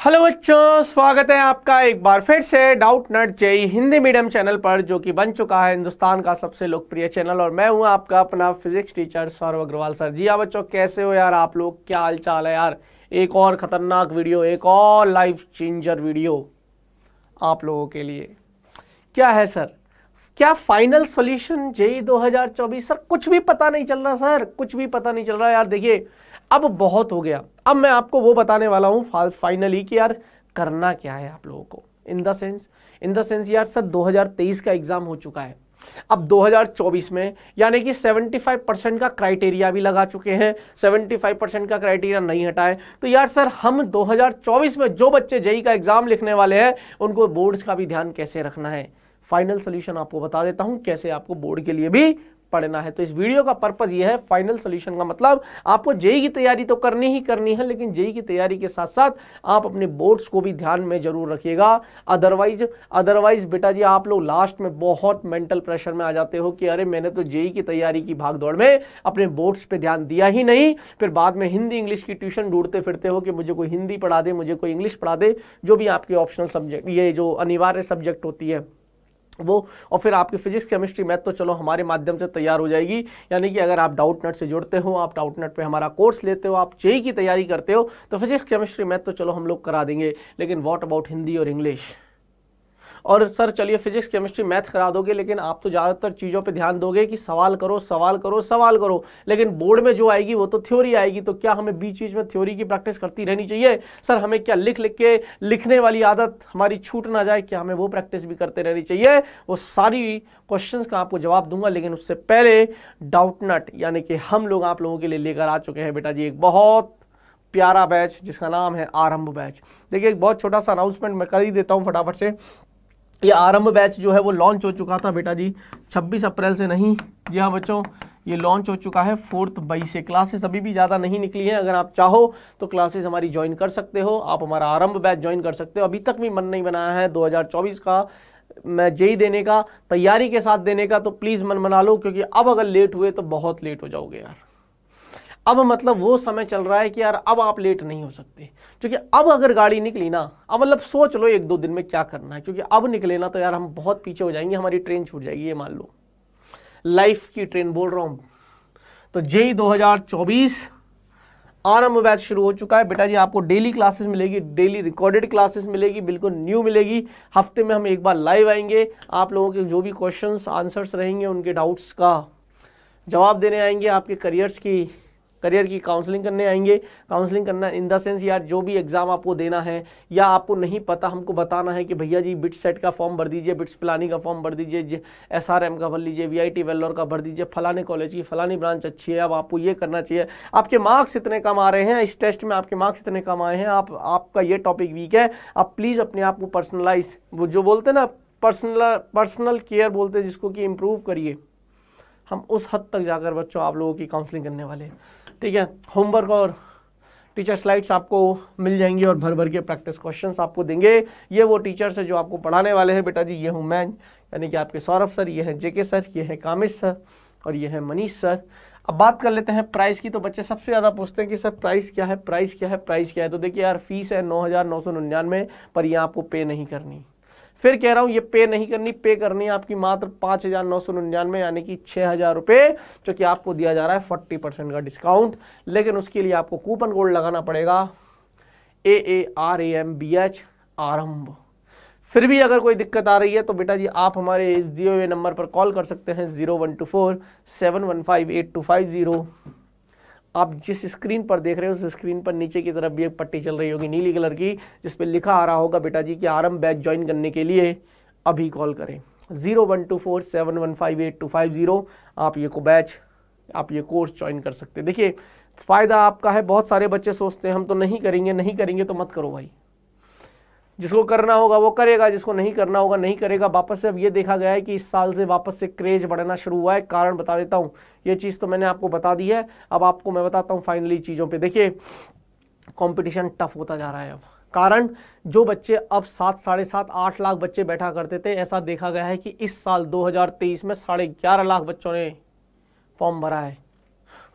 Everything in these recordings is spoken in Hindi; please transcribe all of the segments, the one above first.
हेलो बच्चों, स्वागत है आपका एक बार फिर से डाउट नट जेईई हिंदी मीडियम चैनल पर, जो कि बन चुका है हिंदुस्तान का सबसे लोकप्रिय चैनल। और मैं हूं आपका अपना physics teacher Saurabh Agarwal sir. जी हाँ बच्चों, कैसे हो यार आप लोग, क्या हाल चाल है यार। एक और खतरनाक वीडियो, एक और लाइफ चेंजर वीडियो आप लोगों के लिए। क्या है सर, क्या फाइनल सॉल्यूशन जेईई 2024? सर कुछ भी पता नहीं चल रहा सर, कुछ भी पता नहीं चल रहा यार। देखिए अब बहुत हो गया, अब मैं आपको वो बताने वाला हूं फाइनली कि यार करना क्या है आप लोगों को। इन द सेंस यार सर 2023 का एग्जाम हो चुका है, अब 2024 में यानी कि 75% का क्राइटेरिया भी लगा चुके हैं, 75% का क्राइटेरिया नहीं हटा है। तो यार सर हम 2024 में जो बच्चे जेईई का एग्जाम लिखने वाले हैं उनको बोर्ड्स का भी ध्यान कैसे रखना है, फाइनल सोल्यूशन आपको बता देता हूं, कैसे आपको बोर्ड के लिए भी पढ़ना है। तो इस वीडियो का पर्पस ये है, फाइनल सोल्यूशन का मतलब आपको जेईई की तैयारी तो करनी ही करनी है, लेकिन जेईई की तैयारी के साथ साथ आप अपने बोर्ड्स को भी ध्यान में जरूर रखिएगा। अदरवाइज बेटा जी आप लोग लास्ट में बहुत मेंटल प्रेशर में आ जाते हो कि अरे मैंने तो जेईई की तैयारी की भागदौड़ में अपने बोर्ड्स पे ध्यान दिया ही नहीं, फिर बाद में हिंदी इंग्लिश की ट्यूशन ढूंढते फिरते हो कि मुझे कोई हिंदी पढ़ा दे, मुझे कोई इंग्लिश पढ़ा दे, जो भी आपके ऑप्शनल सब्जेक्ट, ये जो अनिवार्य सब्जेक्ट होती है वो, और फिर आपकी फिजिक्स केमिस्ट्री मैथ तो चलो हमारे माध्यम से तैयार हो जाएगी। यानी कि अगर आप डाउट नट से जुड़ते हो, आप डाउट नट पे हमारा कोर्स लेते हो, आप जेईई की तैयारी करते हो, तो फिजिक्स केमिस्ट्री मैथ तो चलो हम लोग करा देंगे, लेकिन व्हाट अबाउट हिंदी और इंग्लिश। और सर चलिए फिजिक्स केमिस्ट्री मैथ करा दोगे, लेकिन आप तो ज़्यादातर चीज़ों पे ध्यान दोगे कि सवाल करो सवाल करो सवाल करो, लेकिन बोर्ड में जो आएगी वो तो थ्योरी आएगी। तो क्या हमें बीच बीच में थ्योरी की प्रैक्टिस करती रहनी चाहिए? सर हमें क्या लिख लिख के लिखने वाली आदत हमारी छूट ना जाए, क्या हमें वो प्रैक्टिस भी करते रहनी चाहिए? वो सारी क्वेश्चंस का आपको जवाब दूंगा, लेकिन उससे पहले डाउट नट यानी कि हम लोग आप लोगों के लिए लेकर आ चुके हैं बेटा जी एक बहुत प्यारा बैच जिसका नाम है आरंभ बैच। देखिए एक बहुत छोटा सा अनाउंसमेंट मैं कर ही देता हूँ फटाफट से। ये आरंभ बैच जो है वो लॉन्च हो चुका था बेटा जी 26 अप्रैल से, नहीं जी हाँ बच्चों, ये लॉन्च हो चुका है 4 मई से। क्लासेस अभी भी ज़्यादा नहीं निकली हैं, अगर आप चाहो तो क्लासेस हमारी ज्वाइन कर सकते हो, आप हमारा आरंभ बैच ज्वाइन कर सकते हो। अभी तक भी मन नहीं बनाया है 2024 का मैं जेईई देने का, तैयारी के साथ देने का, तो प्लीज़ मन बना लो, क्योंकि अब अगर लेट हुए तो बहुत लेट हो जाओगे यार। अब मतलब वो समय चल रहा है कि यार अब आप लेट नहीं हो सकते, क्योंकि अब अगर गाड़ी निकली ना, अब मतलब सोच लो एक दो दिन में क्या करना है, क्योंकि अब निकले ना तो यार हम बहुत पीछे हो जाएंगे, हमारी ट्रेन छूट जाएगी, ये मान लो लाइफ की ट्रेन बोल रहा हूँ। तो जेईई 2024 आरंभ बैच शुरू हो चुका है बेटा जी। आपको डेली क्लासेस मिलेगी, डेली रिकॉर्डेड क्लासेस मिलेगी, बिल्कुल न्यू मिलेगी। हफ्ते में हम एक बार लाइव आएंगे, आप लोगों के जो भी क्वेश्चंस आंसर्स रहेंगे उनके डाउट्स का जवाब देने आएंगे, आपके करियर की काउंसलिंग करने आएंगे। काउंसलिंग करना इन द सेंस यार जो भी एग्जाम आपको देना है या आपको नहीं पता, हमको बताना है कि भैया जी बिट्स सेट का फॉर्म भर दीजिए, बिट्स पिलानी का फॉर्म भर दीजिए, SRM का भर लीजिए, VIT वेल्लोर का भर दीजिए, फलाने कॉलेज की फलानी ब्रांच अच्छी है, अब आपको ये करना चाहिए, आपके मार्क्स इतने कम आ रहे हैं, इस टेस्ट में आपके मार्क्स इतने कम आए हैं, आपका ये टॉपिक वीक है, आप प्लीज़ अपने आप को पर्सनलाइज, वो जो बोलते हैं ना पर्सनल केयर बोलते हैं जिसको, कि इम्प्रूव करिए। हम उस हद तक जाकर बच्चों आप लोगों की काउंसलिंग करने वाले हैं, ठीक है। होमवर्क और टीचर स्लाइड्स आपको मिल जाएंगी और भर भर के प्रैक्टिस क्वेश्चंस आपको देंगे। ये वो टीचर्स है जो आपको पढ़ाने वाले हैं बेटा जी। ये हूँ मैं यानी कि आपके सौरभ सर, ये है JK सर, ये है कामिश सर और ये है मनीष सर। अब बात कर लेते हैं प्राइस की। तो बच्चे सबसे ज़्यादा पूछते हैं कि सर प्राइस क्या है, प्राइस क्या है, प्राइस क्या है। तो देखिए यार फीस है 9,999, पर ये आपको पे नहीं करनी। फिर कह रहा हूँ ये पे नहीं करनी, पे करनी है आपकी मात्र 5,999 यानी कि 6,000 रुपये, जो कि आपको दिया जा रहा है 40% का डिस्काउंट। लेकिन उसके लिए आपको कूपन कोड लगाना पड़ेगा AARAMBH आरंभ। फिर भी अगर कोई दिक्कत आ रही है तो बेटा जी आप हमारे इस दिए हुए नंबर पर कॉल कर सकते हैं 0124-715-8250। आप जिस स्क्रीन पर देख रहे हो उस स्क्रीन पर नीचे की तरफ भी एक पट्टी चल रही होगी नीली कलर की, जिस पे लिखा आ रहा होगा बेटा जी कि आरंभ बैच ज्वाइन करने के लिए अभी कॉल करें 0124-715-8250। आप ये कोर्स ज्वाइन कर सकते हैं। देखिए फ़ायदा आपका है। बहुत सारे बच्चे सोचते हैं हम तो नहीं करेंगे तो मत करो भाई। जिसको करना होगा वो करेगा, जिसको नहीं करना होगा नहीं करेगा। वापस से अब ये देखा गया है कि इस साल से वापस से क्रेज बढ़ना शुरू हुआ है। कारण बता देता हूँ, ये चीज़ तो मैंने आपको बता दी है, अब आपको मैं बताता हूँ फाइनली चीज़ों पे। देखिए कंपटीशन टफ होता जा रहा है अब। कारण जो बच्चे अब 7, 7.5, 8 लाख बच्चे बैठा करते थे, ऐसा देखा गया है कि इस साल 2023 में 11.5 लाख बच्चों ने फॉर्म भरा है।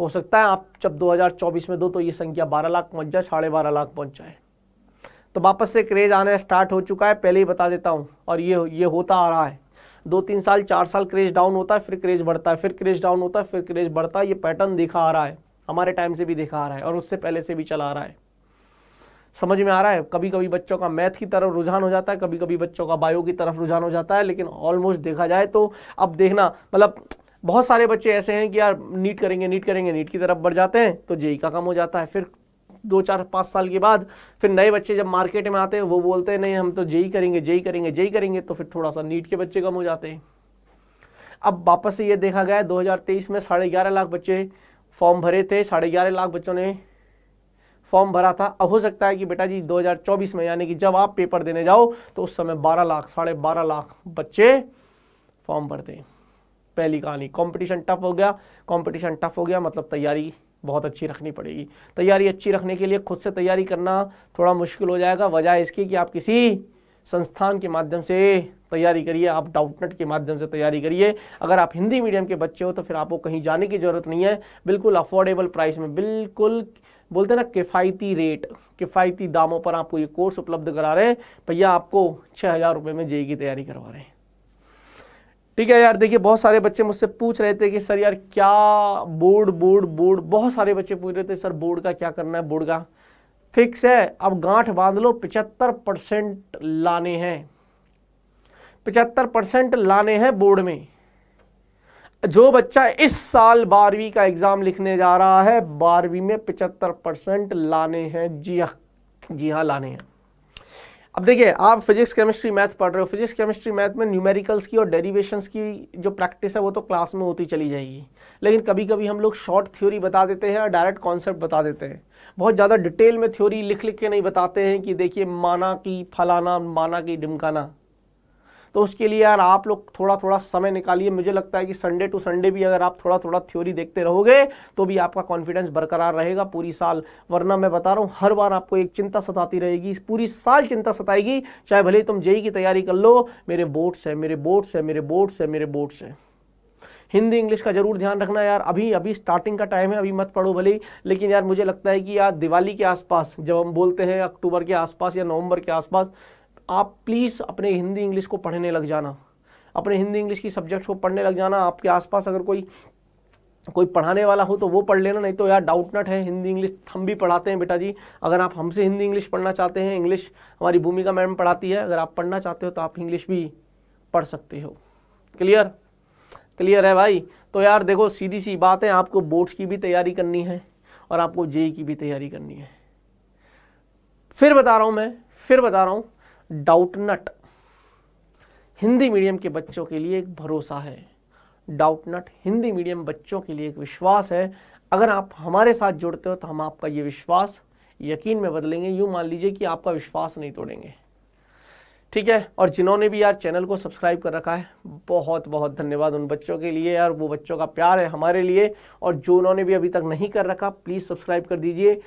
हो सकता है आप जब 2024 में दो तो ये संख्या 12 लाख पहुँच जाए, 12.5 लाख पहुँच जाए। तो वापस से क्रेज आना स्टार्ट हो चुका है, पहले ही बता देता हूँ। और ये होता आ रहा है, 2-3 साल 4 साल क्रेज डाउन होता है, फिर क्रेज बढ़ता है, फिर क्रेज डाउन होता है, फिर क्रेज बढ़ता है। ये पैटर्न देखा आ रहा है, हमारे टाइम से भी देखा आ रहा है और उससे पहले से भी चला आ रहा है। समझ में आ रहा है? कभी कभी बच्चों का मैथ की तरफ रुझान हो जाता है, कभी कभी बच्चों का बायो की तरफ रुझान हो जाता है, लेकिन ऑलमोस्ट देखा जाए तो अब देखना, मतलब बहुत सारे बच्चे ऐसे हैं कि यार नीट करेंगे, नीट की तरफ बढ़ जाते हैं तो जेई का कम हो जाता है। फिर 2-4-5 साल के बाद फिर नए बच्चे जब मार्केट में आते हैं वो बोलते हैं नहीं हम तो जेई करेंगे, तो फिर थोड़ा सा नीट के बच्चे कम हो जाते हैं। अब वापस से ये देखा गया 2023 में 11.5 लाख बच्चे फॉर्म भरे थे, 11.5 लाख बच्चों ने फॉर्म भरा था। अब हो सकता है कि बेटा जी 2024 में, यानी कि जब आप पेपर देने जाओ तो उस समय 12 लाख 12.5 लाख बच्चे फॉर्म भरते हैं। पहली कहानी, कंपटीशन टफ हो गया मतलब तैयारी बहुत अच्छी रखनी पड़ेगी। तैयारी अच्छी रखने के लिए खुद से तैयारी करना थोड़ा मुश्किल हो जाएगा, वजह इसकी कि आप किसी संस्थान के माध्यम से तैयारी करिए, आप डाउटनट के माध्यम से तैयारी करिए। अगर आप हिंदी मीडियम के बच्चे हो तो फिर आपको कहीं जाने की ज़रूरत नहीं है, बिल्कुल अफोर्डेबल प्राइस में, बिल्कुल बोलते हैं ना किफ़ायती रेट, किफ़ायती दामों पर आपको ये कोर्स उपलब्ध करा रहे हैं। भैया आपको 6,000 रुपये में जेई की तैयारी करवा रहे हैं। ठीक है यार, देखिए बहुत सारे बच्चे मुझसे पूछ रहे थे कि सर यार क्या बोर्ड, बहुत सारे बच्चे पूछ रहे थे सर बोर्ड का क्या करना है, बोर्ड का फिक्स है। अब गांठ बांध लो, 75% लाने हैं, 75% लाने हैं बोर्ड में। जो बच्चा इस साल 12वीं का एग्जाम लिखने जा रहा है, 12वीं में 75% लाने हैं। जी हाँ लाने हैं। अब देखिए आप फिजिक्स केमिस्ट्री मैथ पढ़ रहे हो, फिजिक्स केमिस्ट्री मैथ में न्यूमेरिकल्स की और डेरिवेशंस की जो प्रैक्टिस है वो तो क्लास में होती चली जाएगी, लेकिन कभी कभी हम लोग शॉर्ट थ्योरी बता देते हैं और डायरेक्ट कॉन्सेप्ट बता देते हैं। बहुत ज़्यादा डिटेल में थ्योरी लिख के नहीं बताते हैं कि देखिए माना की फलाना, माना की ढिमकाना। तो उसके लिए यार आप लोग थोड़ा थोड़ा समय निकालिए। मुझे लगता है कि संडे टू संडे भी अगर आप थोड़ा थोड़ा थ्योरी देखते रहोगे तो भी आपका कॉन्फिडेंस बरकरार रहेगा पूरी साल। वरना मैं बता रहा हूँ हर बार आपको एक चिंता सताती रहेगी, पूरी साल चिंता सताएगी, चाहे भले तुम जेई की तैयारी कर लो, मेरे बोर्ड्स है। हिंदी इंग्लिश का जरूर ध्यान रखना यार। अभी स्टार्टिंग का टाइम है, अभी मत पढ़ो भले, लेकिन यार मुझे लगता है कि यार दिवाली के आसपास, जब हम बोलते हैं अक्टूबर के आसपास या नवंबर के आसपास, आप प्लीज़ अपने हिंदी इंग्लिश को पढ़ने लग जाना, अपने हिंदी इंग्लिश की सब्जेक्ट्स को पढ़ने लग जाना। आपके आसपास अगर कोई पढ़ाने वाला हो तो वो पढ़ लेना, नहीं तो यार डाउटनट है, हिंदी इंग्लिश हम भी पढ़ाते हैं बेटा जी। अगर आप हमसे हिंदी इंग्लिश पढ़ना चाहते हैं, इंग्लिश हमारी भूमिका मैडम पढ़ाती है, अगर आप पढ़ना चाहते हो तो आप इंग्लिश भी पढ़ सकते हो। क्लियर है भाई? तो यार देखो सीधी सी बात है, आपको बोर्ड्स की भी तैयारी करनी है और आपको जेई की भी तैयारी करनी है। फिर बता रहा हूँ डाउटनट हिंदी मीडियम के बच्चों के लिए एक भरोसा है, डाउटनट हिंदी मीडियम बच्चों के लिए एक विश्वास है। अगर आप हमारे साथ जुड़ते हो तो हम आपका ये विश्वास यकीन में बदलेंगे। यूँ मान लीजिए कि आपका विश्वास नहीं तोड़ेंगे, ठीक है? और जिन्होंने भी यार चैनल को सब्सक्राइब कर रखा है, बहुत बहुत धन्यवाद उन बच्चों के लिए यार, वो बच्चों का प्यार है हमारे लिए। और जो उन्होंने भी अभी तक नहीं कर रखा प्लीज़ सब्सक्राइब कर दीजिए।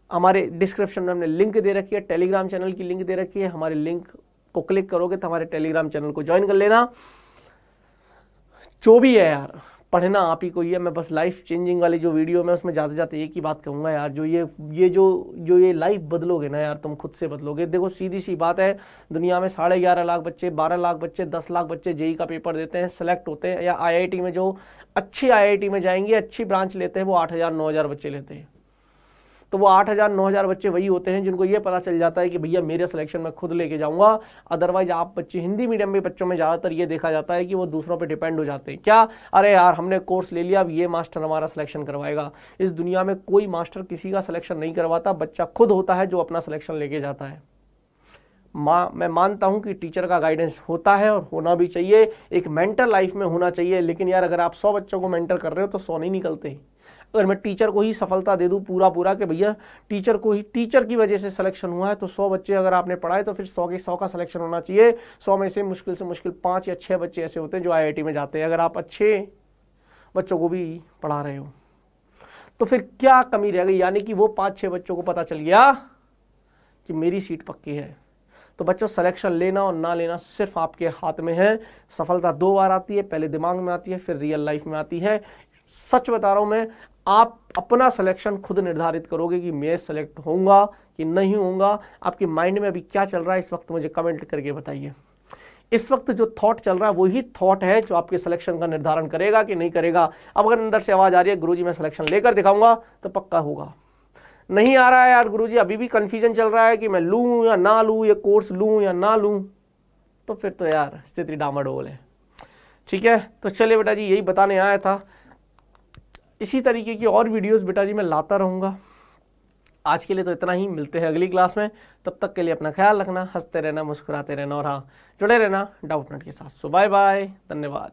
हमारे डिस्क्रिप्शन में हमने लिंक दे रखी है, टेलीग्राम चैनल की लिंक दे रखी है। हमारे लिंक को क्लिक करोगे तो हमारे टेलीग्राम चैनल को ज्वाइन कर लेना। जो भी है यार, पढ़ना आप ही को ही है। मैं बस लाइफ चेंजिंग वाली जो वीडियो में उसमें जाते जाते एक ही बात कहूँगा यार, जो ये लाइफ बदलोगे ना यार, तुम खुद से बदलोगे। देखो सीधी सी बात है, दुनिया में 11.5 लाख बच्चे, 12 लाख बच्चे, 10 लाख बच्चे जेई का पेपर देते हैं, सेलेक्ट होते हैं, या IIT में जो अच्छी IIT में जाएंगे, अच्छी ब्रांच लेते हैं, वो 8,000-9,000 बच्चे लेते हैं। तो वो 8,000-9,000 बच्चे वही होते हैं जिनको ये पता चल जाता है कि भैया मेरे सिलेक्शन मैं खुद लेके जाऊंगा। अदरवाइज आप बच्चे हिंदी मीडियम में बच्चों में ज़्यादातर ये देखा जाता है कि वो दूसरों पे डिपेंड हो जाते हैं। क्या, अरे यार हमने कोर्स ले लिया, अब ये मास्टर हमारा सिलेक्शन करवाएगा। इस दुनिया में कोई मास्टर किसी का सिलेक्शन नहीं करवाता, बच्चा खुद होता है जो अपना सिलेक्शन लेके जाता है। मैं मानता हूँ कि टीचर का गाइडेंस होता है और होना भी चाहिए, एक मेंटर लाइफ में होना चाहिए। लेकिन यार अगर आप 100 बच्चों को मेंटर कर रहे हो तो 100 नहीं निकलते। अगर मैं टीचर को ही सफलता दे दूं पूरा कि भैया टीचर की वजह से सिलेक्शन हुआ है, तो 100 बच्चे अगर आपने पढ़ाए तो फिर 100 के 100 का सिलेक्शन होना चाहिए। 100 में से मुश्किल 5 या 6 बच्चे ऐसे होते हैं जो IIT में जाते हैं। अगर आप अच्छे बच्चों को भी पढ़ा रहे हो तो फिर क्या कमी रह गई? यानी कि वो 5-6 बच्चों को पता चल गया कि मेरी सीट पक्की है। तो बच्चों सिलेक्शन लेना और ना लेना सिर्फ आपके हाथ में है। सफलता 2 बार आती है, पहले दिमाग में आती है, फिर रियल लाइफ में आती है। सच बता रहा हूँ मैं, आप अपना सिलेक्शन खुद निर्धारित करोगे कि मैं सेलेक्ट होऊंगा कि नहीं होऊंगा। आपके माइंड में अभी क्या चल रहा है इस वक्त मुझे कमेंट करके बताइए। इस वक्त जो थॉट चल रहा है वही थॉट है जो आपके सिलेक्शन का निर्धारण करेगा कि नहीं करेगा। अब अगर अंदर से आवाज आ रही है गुरुजी मैं सिलेक्शन लेकर दिखाऊंगा, तो पक्का होगा। नहीं आ रहा है यार गुरुजी अभी भी कंफ्यूजन चल रहा है कि मैं लूं या ना लूं, ये कोर्स लूं या ना लूं, तो फिर तो यार स्थिति डामाडोल है। ठीक है, तो चलिए बेटा जी यही बताने आया था। इसी तरीके की और वीडियोस बेटा जी मैं लाता रहूँगा। आज के लिए तो इतना ही, मिलते हैं अगली क्लास में। तब तक के लिए अपना ख्याल रखना, हंसते रहना, मुस्कुराते रहना और हाँ जुड़े रहना डाउटनट के साथ। सो बाय बाय, धन्यवाद।